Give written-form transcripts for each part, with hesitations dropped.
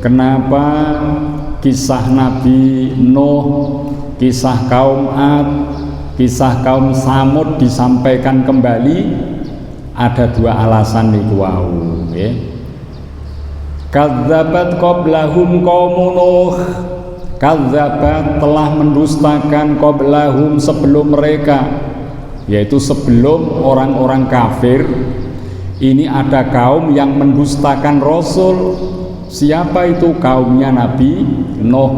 Kenapa kisah Nabi Nuh, kisah kaum Ad, kisah kaum Samud disampaikan kembali? Ada dua alasan niku wau, nggih. Kadzabat qablahum qaumun Nuh. Kadzabat telah mendustakan qablahum sebelum mereka, yaitu sebelum orang-orang kafir. Ini ada kaum yang mendustakan Rasul. Siapa itu? Kaumnya Nabi Nuh.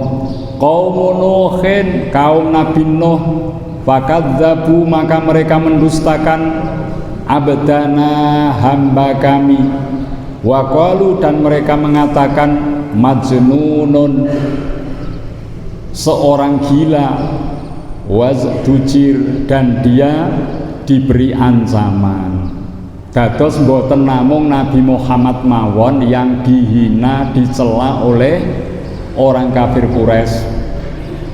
Qaumun Nuhin, kaum Nabi Nuh. Fakadzabu, maka mereka mendustakan abdana, hamba kami. Waqalu, dan mereka mengatakan majnunun, seorang gila. Wazdujir, dan dia diberi ancaman. Dados mboten namung Nabi Muhammad mawon yang dihina, dicela oleh orang kafir Quraisy.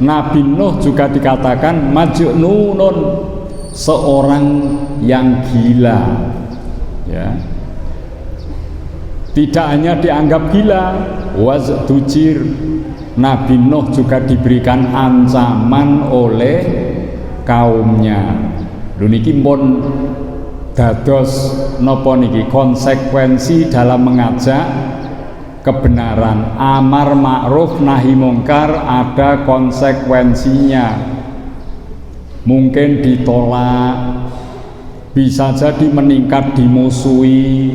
Nabi Nuh juga dikatakan majnunun, seorang yang gila, ya. Tidak hanya dianggap gila, wazdujir, Nabi Nuh juga diberikan ancaman oleh kaumnya. Lho niki pun dados napa niki konsekuensi dalam mengajak kebenaran. Amar ma'ruf nahi mungkar ada konsekuensinya. Mungkin ditolak, bisa jadi meningkat dimusuhi,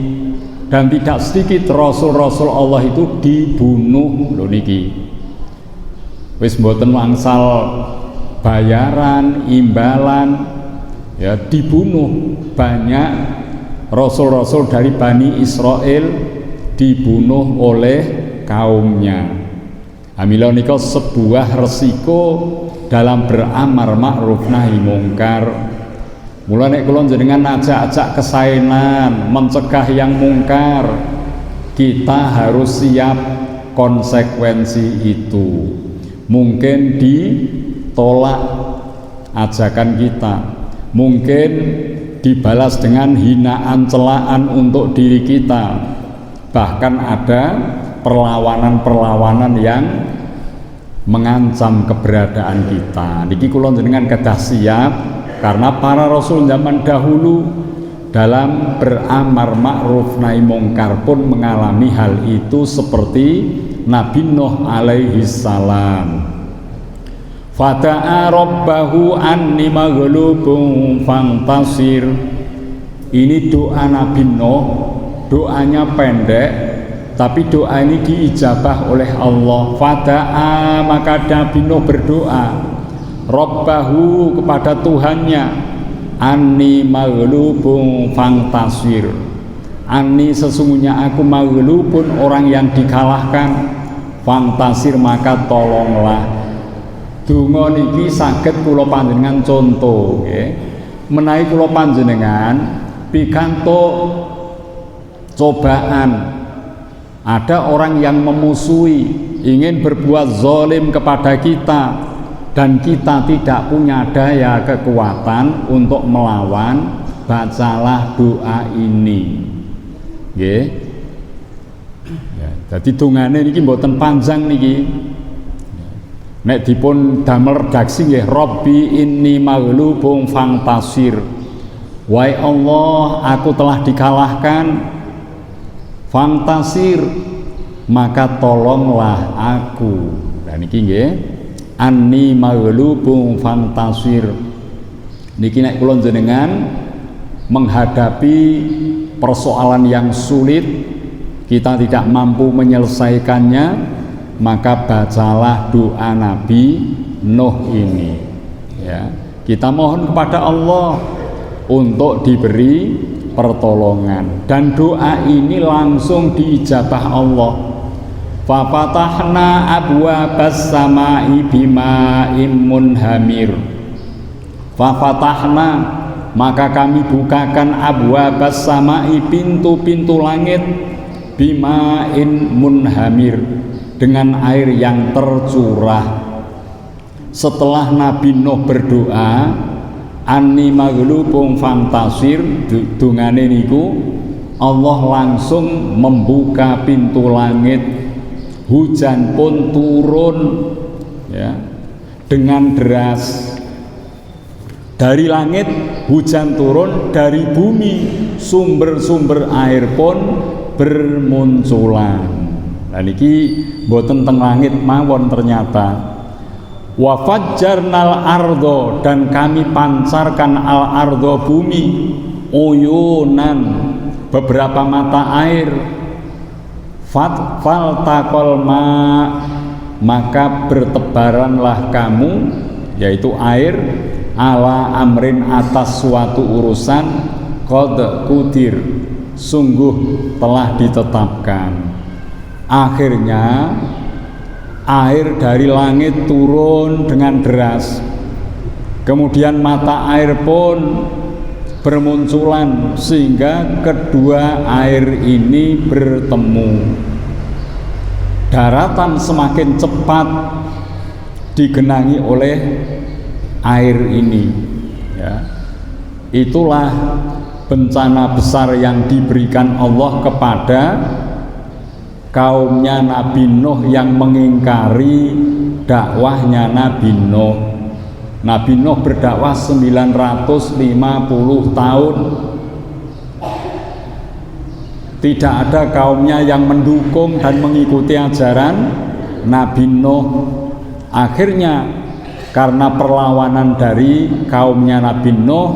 dan tidak sedikit rasul-rasul Allah itu dibunuh. Lho niki wis mboten wangsal bayaran, imbalan, ya, dibunuh. Banyak rasul-rasul dari Bani Israel dibunuh oleh kaumnya. Amila nika sebuah resiko dalam beramar ma'ruf nahi mungkar. Mula nek kula jenengan ajak-ajak kesaenan, mencegah yang mungkar, kita harus siap konsekuensi itu. Mungkin ditolak ajakan kita, mungkin dibalas dengan hinaan, celaan untuk diri kita, bahkan ada perlawanan-perlawanan yang mengancam keberadaan kita. Niki kula jenengan kedah siap, karena para rasul zaman dahulu dalam beramar ma'ruf nahi mungkar pun mengalami hal itu, seperti Nabi Nuh alaihi salam. Fada'a rabbahu anni maghlubun fantasir. Ini doa Nabi Nuh, doanya pendek, tapi doa ini diijabah oleh Allah. Fada'a, maka Nabi Nuh berdoa, Rabbahu, kepada Tuhannya, anni maghlubun fantasir. Anni, sesungguhnya aku maghlubun, orang yang dikalahkan, fantasir, maka tolonglah. Donga niki saged kula panjenengan contoh, nggih. Menawi kula panjenengan pikantuk cobaan, ada orang yang memusuhi, ingin berbuat zalim kepada kita, dan kita tidak punya daya kekuatan untuk melawan, bacalah doa ini, nggih. Ya, dadi dongane niki mboten panjang niki. Nek dipun damel redaksi nggih, Rabbi inni maghlubun fantasir. Wahai Allah, aku telah dikalahkan, fantasir, maka tolonglah aku. Dan niki nggih, anni maghlubun fantasir. Niki nek kula jenengan menghadapi persoalan yang sulit, kita tidak mampu menyelesaikannya, maka bacalah doa Nabi Nuh ini, ya. Kita mohon kepada Allah untuk diberi pertolongan, dan doa ini langsung diijabah Allah. Fa fatahna abwabas samai bima'im munhamir. Fa fatahna, maka kami bukakan abwabas samai, pintu-pintu langit, bima'in munhamir, dengan air yang tercurah. Setelah Nabi Nuh berdoa anni maghlubun fantasir, dungane niku Allah langsung membuka pintu langit, hujan pun turun ya dengan deras. Dari langit hujan turun, dari bumi sumber-sumber air pun bermunculan. Nah niki boten teng langit mawon ternyata. Wa fajjarnal ardo, dan kami pancarkan al ardo bumi, uyunan beberapa mata air. Faltaqal ma, maka bertebaranlah kamu, yaitu air, ala amrin, atas suatu urusan, qad kudir, sungguh telah ditetapkan. Akhirnya air dari langit turun dengan deras, kemudian mata air pun bermunculan sehingga kedua air ini bertemu. Daratan semakin cepat digenangi oleh air ini ya. Itulah bencana besar yang diberikan Allah kepada kaumnya Nabi Nuh yang mengingkari dakwahnya Nabi Nuh. Nabi Nuh berdakwah 950 tahun. Tidak ada kaumnya yang mendukung dan mengikuti ajaran Nabi Nuh. Akhirnya karena perlawanan dari kaumnya Nabi Nuh,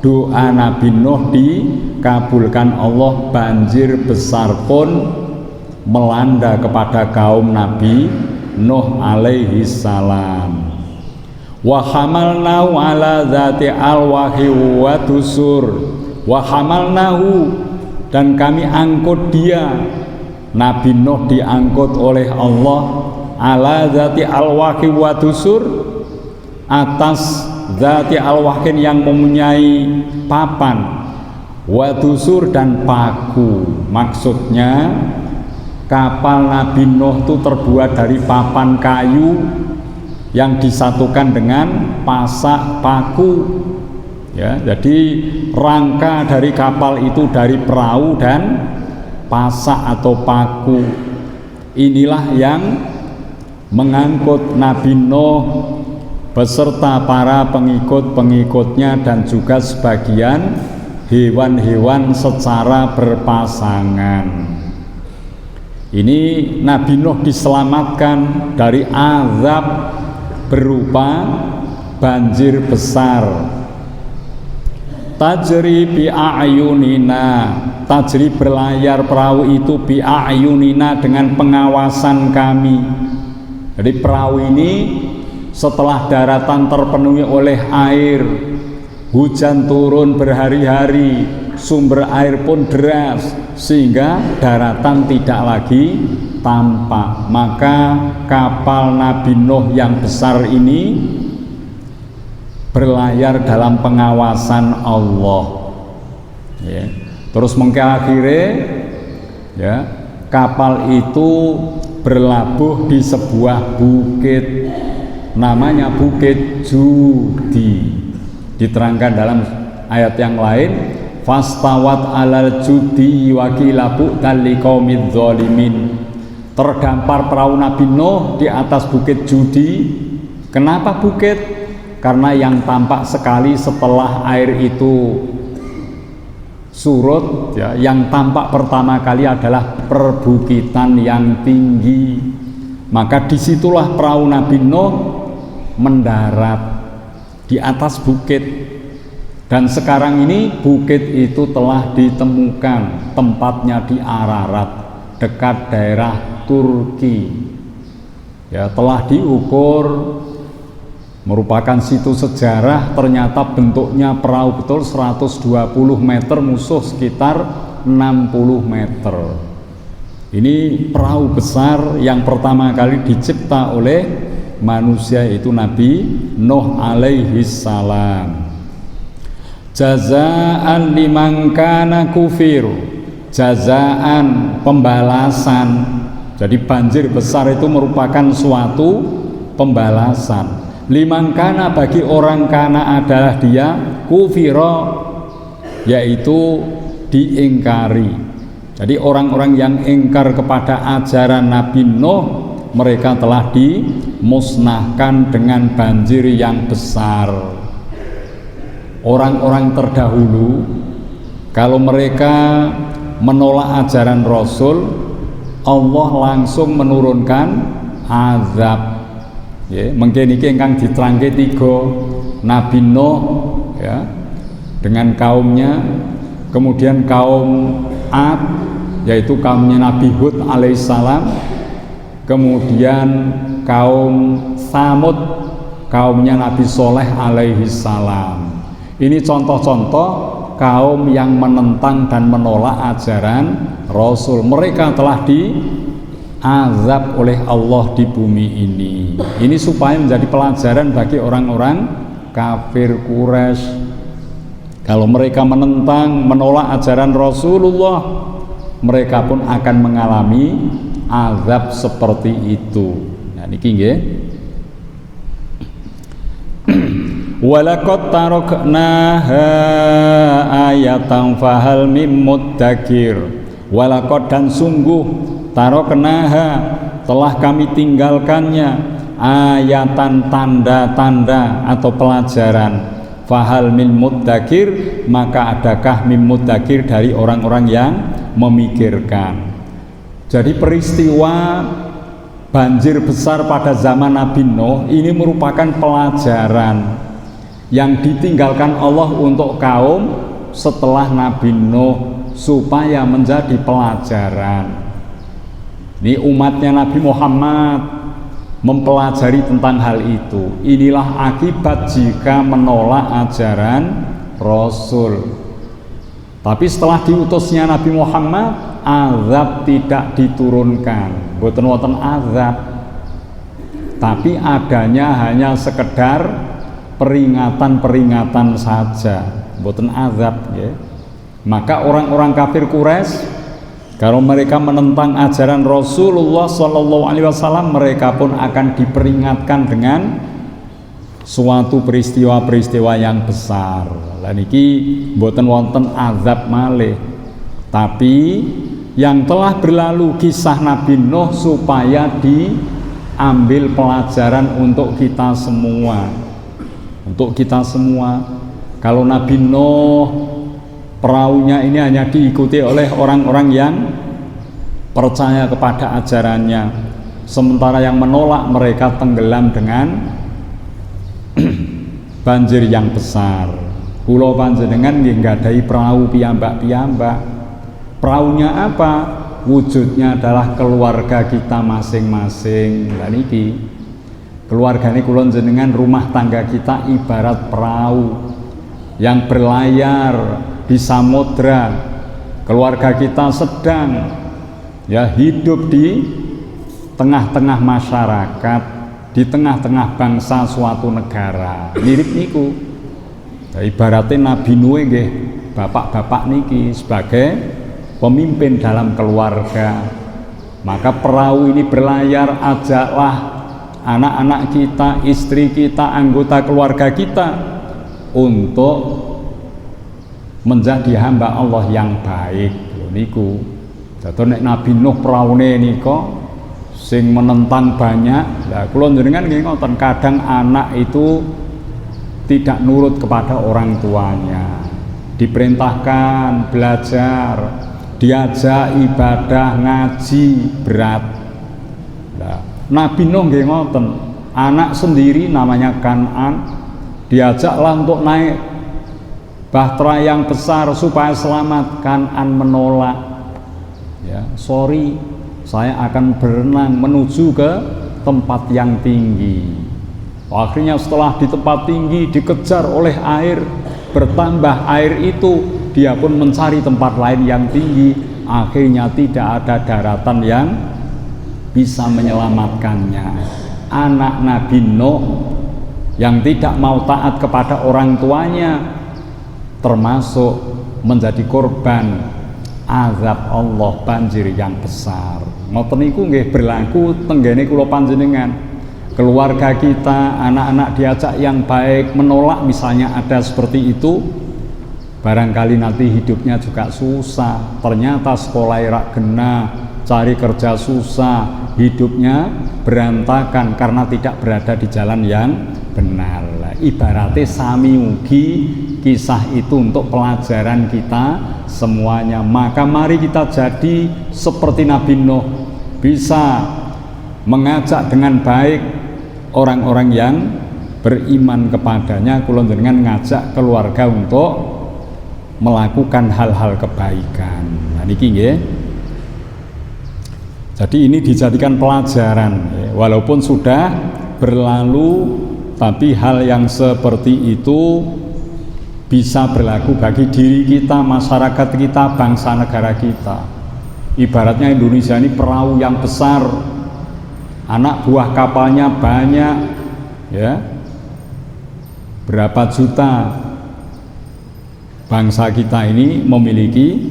doa Nabi Nuh dikabulkan Allah, banjir besar pun melanda kepada kaum Nabi Nuh alaihi salam. Wa hamalnahu ala dzati alwahi wa dusur. Wa hamalnahu, dan kami angkut dia, Nabi Nuh diangkut oleh Allah, ala dzati alwahi wa dusur, atas dzati alwahin yang mempunyai papan, wa dusur dan paku. Maksudnya kapal Nabi Nuh itu terbuat dari papan kayu yang disatukan dengan pasak paku ya. Jadi rangka dari kapal itu dari perahu dan pasak atau paku. Inilah yang mengangkut Nabi Nuh beserta para pengikut-pengikutnya dan juga sebagian hewan-hewan secara berpasangan. Ini Nabi Nuh diselamatkan dari azab berupa banjir besar. Tajri bi a'yunina, tajri berlayar perahu itu bi a'yunina dengan pengawasan kami. Jadi perahu ini setelah daratan terpenuhi oleh air, hujan turun berhari-hari, sumber air pun deras sehingga daratan tidak lagi tampak. Maka kapal Nabi Nuh yang besar ini berlayar dalam pengawasan Allah ya. Terus mengakhiri ya, kapal itu berlabuh di sebuah bukit, namanya Bukit Judi. Diterangkan dalam ayat yang lain, fastawat alal judi wakilabu taliqaumidz zalimin. Terdampar perahu Nabi Nuh di atas Bukit Judi. Kenapa bukit? Karena yang tampak sekali setelah air itu surut ya, yang tampak pertama kali adalah perbukitan yang tinggi. Maka disitulah perahu Nabi Nuh mendarat di atas bukit. Dan sekarang ini bukit itu telah ditemukan, tempatnya di Ararat, dekat daerah Turki ya. Telah diukur, merupakan situs sejarah. Ternyata bentuknya perahu betul 120 meter, musuh sekitar 60 meter. Ini perahu besar yang pertama kali dicipta oleh manusia, itu Nabi Nuh alaihi salam. Jazaan liman kana kufir, jazaan pembalasan. Jadi banjir besar itu merupakan suatu pembalasan. Liman kana, bagi orang kana adalah dia, kufiro, yaitu diingkari. Jadi orang-orang yang ingkar kepada ajaran Nabi Nuh, mereka telah dimusnahkan dengan banjir yang besar. Orang-orang terdahulu, kalau mereka menolak ajaran Rasul, Allah langsung menurunkan azab. Ya, mungkin ini ingkang diterangke tiga, Nabi Nuh ya dengan kaumnya, kemudian kaum Ad yaitu kaumnya Nabi Hud alaihissalam, kemudian kaum Samud kaumnya Nabi Soleh alaihissalam. Ini contoh-contoh kaum yang menentang dan menolak ajaran Rasul. Mereka telah diazab oleh Allah di bumi ini. Ini supaya menjadi pelajaran bagi orang-orang kafir Quraisy. Kalau mereka menentang, menolak ajaran Rasulullah, mereka pun akan mengalami azab seperti itu. Nah niki nggih. Walaqad taraknaha ayatan fahal mim muddakir. Walaqad dan sungguh taraknaha telah kami tinggalkannya ayatan tanda-tanda atau pelajaran. Fahal min muddakir, maka adakah min muddakir dari orang-orang yang memikirkan. Jadi peristiwa banjir besar pada zaman Nabi Nuh ini merupakan pelajaran yang ditinggalkan Allah untuk kaum setelah Nabi Nuh supaya menjadi pelajaran. Ini umatnya Nabi Muhammad mempelajari tentang hal itu. Inilah akibat jika menolak ajaran Rasul. Tapi setelah diutusnya Nabi Muhammad, azab tidak diturunkan. Boten wonten azab, tapi adanya hanya sekedar peringatan-peringatan saja, boten azab ya. Maka orang-orang kafir Quraisy kalau mereka menentang ajaran Rasulullah SAW, mereka pun akan diperingatkan dengan suatu peristiwa-peristiwa yang besar. Lah niki boten wonten azab malih, tapi yang telah berlalu kisah Nabi Nuh supaya diambil pelajaran untuk kita semua. Untuk kita semua, kalau Nabi Nuh perahunya ini hanya diikuti oleh orang-orang yang percaya kepada ajarannya, sementara yang menolak mereka tenggelam dengan banjir yang besar. Kula panjenengan nggih nggadahi perahu piyambak-piyambak. Perahunya apa? Wujudnya adalah keluarga kita masing-masing. Lah niki keluargane kula jenengan, rumah tangga kita ibarat perahu yang berlayar di samudra. Keluarga kita sedang ya hidup di tengah-tengah masyarakat, di tengah-tengah bangsa suatu negara. Mirip niku. Ya, ibaratnya Nabi Nuh nggih, bapak-bapak niki sebagai pemimpin dalam keluarga. Maka perahu ini berlayar, ajaklah anak-anak kita, istri kita, anggota keluarga kita untuk menjadi hamba Allah yang baik. Niku jatuh nek Nabi Nuh praune nika sing menentang banyak. Lah kula njenengan nggih ngoten, kadang anak itu tidak nurut kepada orang tuanya. Diperintahkan belajar, diajak ibadah ngaji berat. Lah Nabi Nuh nggih ngoten, anak sendiri namanya Kan'an diajaklah untuk naik bahtera yang besar supaya selamat. Kan'an menolak. Ya, sorry, saya akan berenang menuju ke tempat yang tinggi. Akhirnya setelah di tempat tinggi dikejar oleh air, bertambah air itu, dia pun mencari tempat lain yang tinggi. Akhirnya tidak ada daratan yang bisa menyelamatkannya. Anak Nabi Nuh yang tidak mau taat kepada orang tuanya termasuk menjadi korban azab Allah, banjir yang besar. Ngoten niku nggih berlaku tenggene kula panjenengan. Keluarga kita, anak-anak diajak yang baik menolak, misalnya ada seperti itu, barangkali nanti hidupnya juga susah, ternyata sekolah rak gena, cari kerja susah, hidupnya berantakan karena tidak berada di jalan yang benar. Ibaratnya sami ugi kisah itu untuk pelajaran kita semuanya. Maka mari kita jadi seperti Nabi Nuh, bisa mengajak dengan baik orang-orang yang beriman kepadanya. Kula jenengan ngajak keluarga untuk melakukan hal-hal kebaikan. Nah niki nggih. Jadi ini dijadikan pelajaran ya. Walaupun sudah berlalu, tapi hal yang seperti itu bisa berlaku bagi diri kita, masyarakat kita, bangsa negara kita. Ibaratnya Indonesia ini perahu yang besar, anak buah kapalnya banyak ya, berapa juta bangsa kita ini memiliki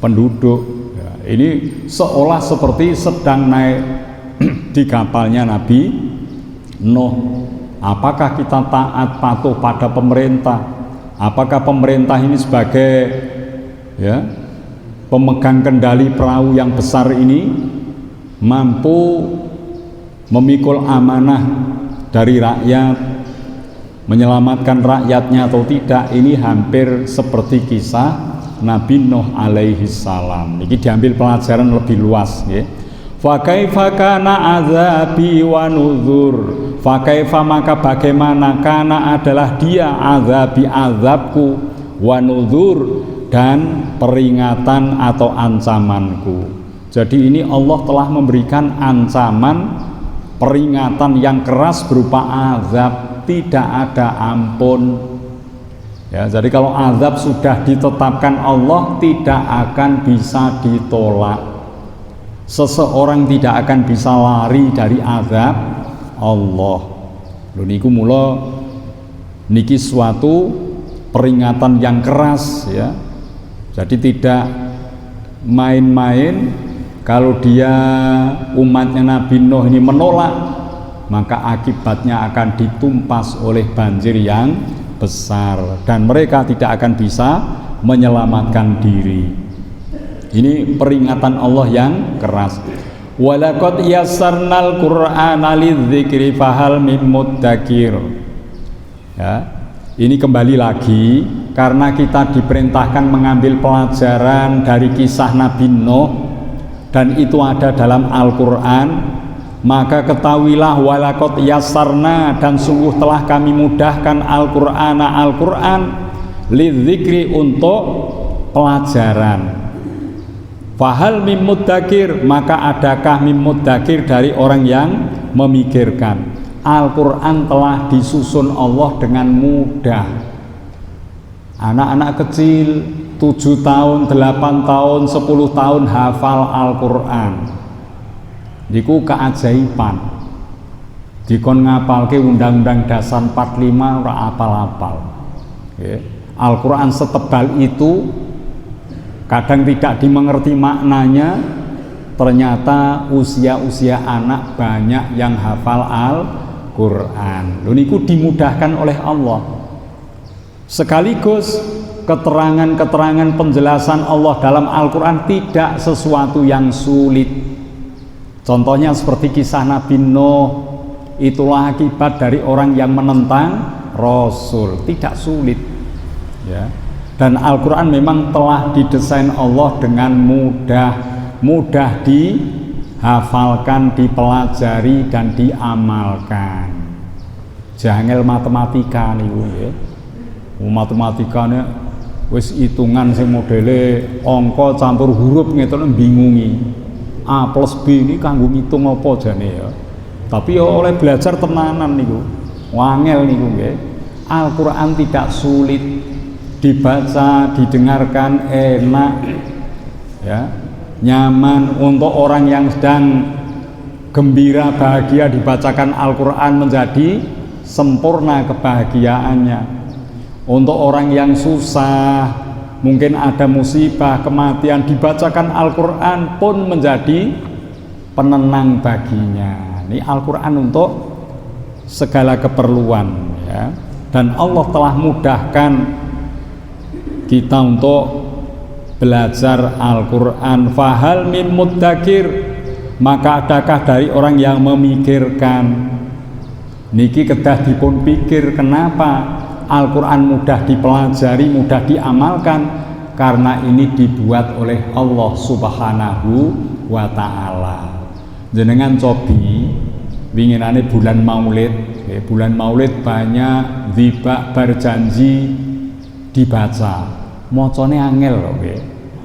penduduk ya, ini seolah seperti sedang naik di kapalnya Nabi Nuh. Apakah kita taat patuh pada pemerintah? Apakah pemerintah ini sebagai ya pemegang kendali perahu yang besar ini mampu memikul amanah dari rakyat, menyelamatkan rakyatnya atau tidak? Ini hampir seperti kisah Nabi Nuh alaihi salam. Ini diambil pelajaran lebih luas ya. Fa kaifa kana azabi wa nuzur. Fa kaifa maka bagaimana kana adalah dia azabi azabku wa nuzur dan peringatan atau ancamanku. Jadi ini Allah telah memberikan ancaman, peringatan yang keras berupa azab, tidak ada ampun. Ya, jadi kalau azab sudah ditetapkan Allah tidak akan bisa ditolak. Seseorang tidak akan bisa lari dari azab Allah. Lho niku mula niki suatu peringatan yang keras ya. Jadi tidak main-main. Kalau dia umatnya Nabi Nuh ini menolak, maka akibatnya akan ditumpas oleh banjir yang besar dan mereka tidak akan bisa menyelamatkan diri. Ini peringatan Allah yang keras. Walaqad yassarnal Qur'ana lidzikri fahal mim muddakir. Ya, ini kembali lagi karena kita diperintahkan mengambil pelajaran dari kisah Nabi Nuh dan itu ada dalam Al-Qur'an, maka ketahuilah walaqad yassarna dan sungguh telah kami mudahkan Al-Qur'an lidzikri untuk pelajaran. Fahal mim muddakir, maka adakah mim muddakir dari orang yang memikirkan. Al-Quran telah disusun Allah dengan mudah. Anak-anak kecil 7 tahun, 8 tahun, 10 tahun hafal Al-Quran. Iku keajaiban. Dikon ngapalke Undang-Undang Dasar 45 ora apal-apal. Al-Quran setebal itu kadang tidak dimengerti maknanya, ternyata usia-usia anak banyak yang hafal Al-Quran. Lalu niku dimudahkan oleh Allah. Sekaligus keterangan-keterangan penjelasan Allah dalam Al-Quran tidak sesuatu yang sulit. Contohnya seperti kisah Nabi Nuh, itulah akibat dari orang yang menentang Rasul, tidak sulit ya. Dan Al-Quran memang telah didesain Allah dengan mudah dihafalkan, dipelajari dan diamalkan. Jangel matematika nih ya. Matematikanya wis hitungan sing modele angka campur huruf ngeten bingungi. A plus B ini kanggo ngitung apa jane ya. Tapi ya oleh belajar tenanan niku. Wangel niku nggih. Al-Quran tidak sulit dibaca, didengarkan enak ya, nyaman untuk orang yang sedang gembira, bahagia dibacakan Al-Quran menjadi sempurna kebahagiaannya. Untuk orang yang susah, mungkin ada musibah, kematian, dibacakan Al-Quran pun menjadi penenang baginya. Ini Al-Quran untuk segala keperluan ya. Dan Allah telah mudahkan kita untuk belajar Al-Quran. Fahal min muddakir, maka adakah dari orang yang memikirkan? Niki kedah dipun pikir, kenapa Al-Quran mudah dipelajari, mudah diamalkan? Karena ini dibuat oleh Allah Subhanahu wa ta'ala. Jenengan cobi winginane bulan Maulid, bulan Maulid banyak zibak berjanji dibaca, mocone angel loh,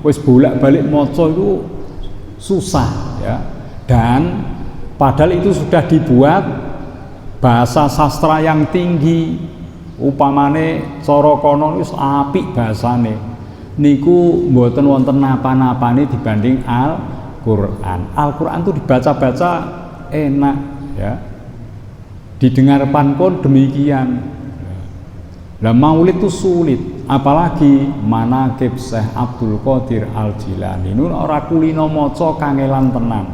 wis bolak-balik moco itu susah ya. Dan padahal itu sudah dibuat bahasa sastra yang tinggi, upamane cara kono wis apik bahasane, niku mboten wonten napa-napane dibanding Al-Quran. Al-Quran itu dibaca-baca enak ya, didengarkan pun demikian. Lah maulid itu sulit, apalagi manaqib Syekh Abdul Qadir Al-Jilani nun ora kulino maca kangelan tenan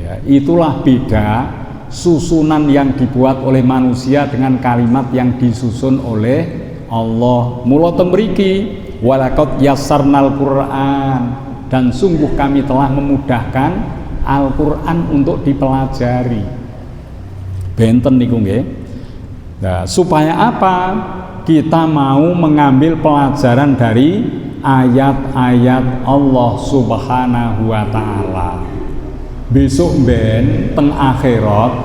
ya. Itulah beda susunan yang dibuat oleh manusia dengan kalimat yang disusun oleh Allah. Mula temriki walaqad yassarnal Qur'an, dan sungguh kami telah memudahkan Al-Quran untuk dipelajari. Benten niku nggih. Nah, supaya apa? Kita mau mengambil pelajaran dari ayat-ayat Allah Subhanahu wa ta'ala. Besok ben teng akhirat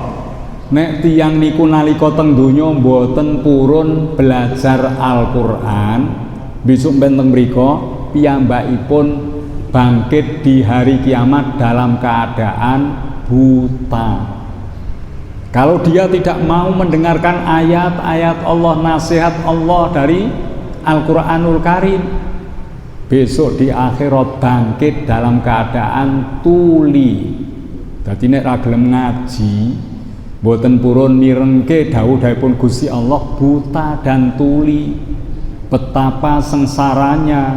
nek tiyang niku nalika teng donya mboten purun belajar Al-Quran, besok ben teng mriku piyambakipun bangkit di hari kiamat dalam keadaan buta. Kalau dia tidak mau mendengarkan ayat-ayat Allah, nasihat Allah dari Al-Quranul Karim, besok di akhirat bangkit dalam keadaan tuli. Dadi nek ra gelem ngaji, boten purun mirengke dawuh-dawuhipun Gusti Allah, buta dan tuli. Betapa sengsaranya.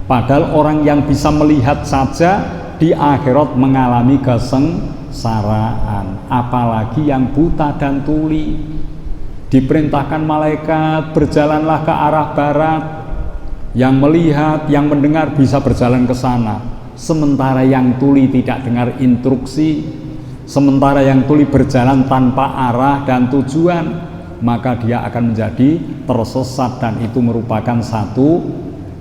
Padahal orang yang bisa melihat saja di akhirat mengalami kesengsaraan, apalagi yang buta dan tuli. Diperintahkan malaikat berjalanlah ke arah barat, yang melihat, yang mendengar bisa berjalan ke sana. Sementara yang tuli tidak dengar instruksi, sementara yang tuli berjalan tanpa arah dan tujuan, maka dia akan menjadi tersesat, dan itu merupakan satu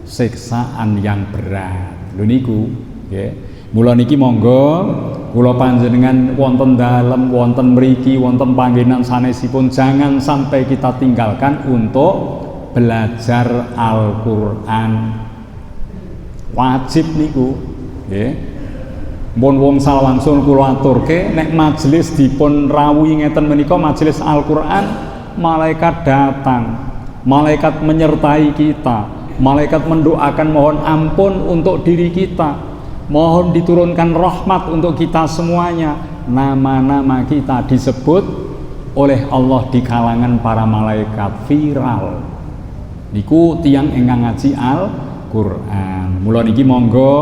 siksaan yang berat. Lho niku nggih. Mula niki monggo kula panjenengan wonten dalem, wonten mriki, wonten panggenan sanesipun jangan sampai kita tinggalkan untuk belajar Al-Qur'an. Wajib niku nggih. Mun wong salawangsul kula aturke nek majelis dipun rawuhi ngeten menika majelis Al-Qur'an, malaikat datang, malaikat menyertai kita, malaikat mendoakan mohon ampun untuk diri kita, mohon diturunkan rahmat untuk kita semuanya. Nama-nama kita disebut oleh Allah di kalangan para malaikat, viral. Niku tiyang ingkang ngaji Al-Qur'an. Mula niki monggo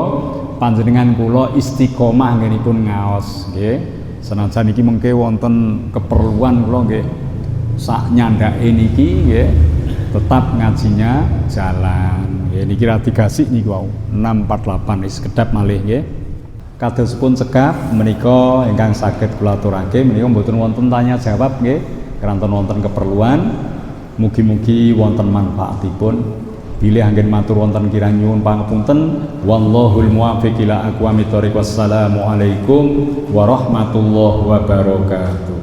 panjenengan kula istiqomah nggenipun ngaos nggih. Senajan niki mengke wonten keperluan kula nggih sak nyandake niki nggih, tetap ngajinya jalan. Ya niki ra digasik niku wau 648 wis kedap malih nggih. Kadosipun cekap menika ingkang saged kula aturake menika mboten wonten tanya jawab nggih, keranten wonten keperluan. Mugi-mugi wonten manfaatipun. Bilih anggen matur wonten kirang nyuwun pangapunten. Wallahul muwaffiq ila aqwamit thoriq. Wassalamu alaikum warahmatullahi wabarakatuh.